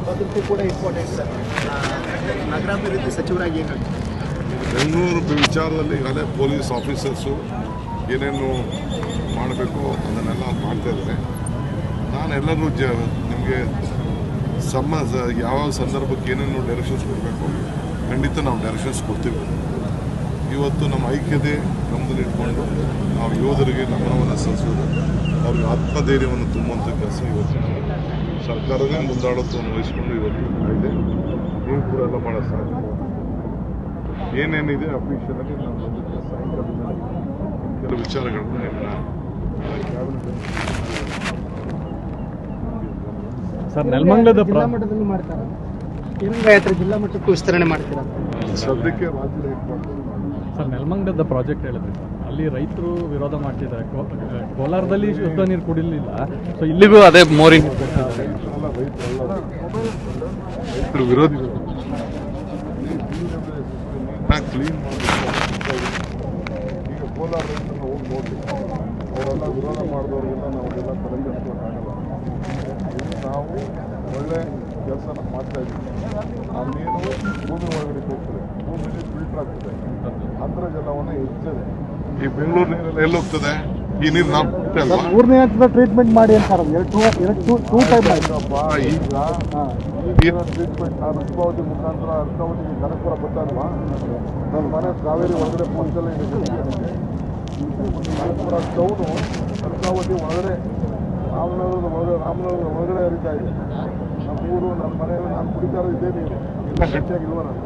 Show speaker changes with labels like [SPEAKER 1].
[SPEAKER 1] ಭದ್ರತೆ ಕೂಡ important sir. ನಗರಾಭಿವೃದ್ಧಿ ಸಚಿವರಾಗಿ ಏನು ಹೇಳ್ತಾರೆ?
[SPEAKER 2] ಬೆಂಗಳೂರು ವಿಚಾರದಲ್ಲಿ ಈಗಾಗಲೇ ಪೊಲೀಸ್ ಆಫೀಸರ್ಸು ಏನೇನು ಮಾಡಬೇಕು ಅದನ್ನೆಲ್ಲ ಮಾಡ್ತಾ ಇದ್ದಾರೆ. ನಾನು ಎಲ್ಲರೂ ನಿಮಗೆ ಯಾವ ಸಂದರ್ಭಕ್ಕೆ ಏನೇನು ಡೈರೆಕ್ಷನ್ಸ್ ಕೊಡಬೇಕು ಖಂಡಿತ ನಾವು ಡೈರೆಕ್ಷನ್ಸ್ ಕೊಡ್ತೀವಿ. ಇವತ್ತು ನಮ್ಮ ಐಕ್ಯತೆ ಗಮನದಲ್ಲಿಟ್ಕೊಂಡು ನಾವು ಯೋಧರಿಗೆ ನಮನವನ್ನು ಸಲ್ಲಿಸೋದು, ಅವ್ರಿಗೆ ಆತ್ಮಧೈರ್ಯವನ್ನು ತುಂಬುವಂಥ ಕೆಲಸ ಇವತ್ತು ಸರ್ಕಾರವೇ ಮುಂದಾಳತ್ವವನ್ನು ವಹಿಸಿಕೊಂಡು ಇವತ್ತು ಇದೆ. ನೀವು ಕೂಡ ಎಲ್ಲ ಭಾಳ ಸಾಧ್ಯ ಏನೇನಿದೆ ಅಫಿಷಿಯಲಾಗಿ ನಾವು ಬಂದಿದ್ದ ಸಾಯಂಕಾಲದ ಕೆಲವು ವಿಚಾರಗಳನ್ನು
[SPEAKER 3] ಸರ್ ನೆಲಮಂಗಲದ
[SPEAKER 1] ಜಿಲ್ಲಾ ಮಟ್ಟದಲ್ಲಿ ಮಾಡ್ತಾರೆ. ತಿರಂಗ ಯಾತ್ರೆ ಜಿಲ್ಲಾ ಮಟ್ಟಕ್ಕೂ ವಿಸ್ತರಣೆ ಮಾಡ್ತೀರಾ?
[SPEAKER 2] ಸದ್ಯಕ್ಕೆ ರಾಜ್ಯದ
[SPEAKER 3] ಸರ್ ನೆಲಮಂಗಲದ ಪ್ರಾಜೆಕ್ಟ್ ಹೇಳಿದ್ರಿ ಸರ್, ಅಲ್ಲಿ ರೈತರು ವಿರೋಧ ಮಾಡ್ತಿದ್ದಾರೆ. ಕೋಲಾರದಲ್ಲಿ ಶುದ್ಧ ನೀರು ಕುಡಿಲಿಲ್ಲ, ಸೊ ಇಲ್ಲಿಗೂ ಅದೇ ಮೋರಿಂಗ್
[SPEAKER 2] ರೈತರು ವಿರೋಧಿಗಳು ಕ್ಲೀನ್ ಈಗ ಕೋಲಾರ ರೈತರನ್ನ ಹೋಗಿ ನೋಡಿ ಅವರೆಲ್ಲ ವಿರೋಧ ಮಾಡಿದವ್ರಿಗೆಲ್ಲ ನಾವೆಲ್ಲ ತಲೆಗೆಡಿಸ್ಕೊಳ್ಳೋಕ್ಕಾಗಲ್ಲ. ನಾವು ಒಳ್ಳೆ ಕೆಲಸನ ಮಾಡ್ತಾ ಇದ್ದೀವಿ. ಆ ನೀರು ಭೂಮಿ ಒಳಗಡೆ ಹೋಗ್ತದೆ, ಭೂಮಿಲಿ ಫಿಲ್ಟರ್ ಆಗ್ತದೆ, ಅಂತರ್ಜಲವನ್ನು ಹೆಚ್ಚಿದೆ. ಈ ಬೆಂಗಳೂರು ನೀರೆಲ್ಲ ಎಲ್ಲಿ ಹೋಗ್ತದೆ? ಈ ನೀರು ನಾವು
[SPEAKER 1] ಮೂರನೇ ಹಂತದ ಟ್ರೀಟ್ಮೆಂಟ್ ಮಾಡಿ ಅಂತಾರೆ. ಟೂ ಟೈಮ್
[SPEAKER 2] ಈಗ ಟ್ರೀಟ್ಮೆಂಟ್ ನಾನು ಅರ್ಕಾವತಿ ಮುಖಾಂತರ ಅರ್ಕಾವತಿಗೆ ಕನಕಪುರ ಬರ್ತಾರಲ್ವಾ, ನನ್ನ ಮನೆ ಕಾವೇರಿ ಒಳಗಡೆ ಪಕ್ಕದಲ್ಲೇ ಇದೆ. ಕನಕಪುರ ಟೌನು ಅರ್ಕಾವತಿ ಒಳಗಡೆ ರಾಮನಗರದ ಒಳಗಡೆ ಹರಿತಾ ಇದೆ. ನಮ್ಮ ಊರು, ನಮ್ಮ ಮನೆಯಲ್ಲಿ ನಾನು ಕುಡಿತಾ ಇರೋದು ಇದೇ ನೀರು. ಇಲ್ಲ ಹೆಚ್ಚಾಗಿಲ್ವ ನಾನು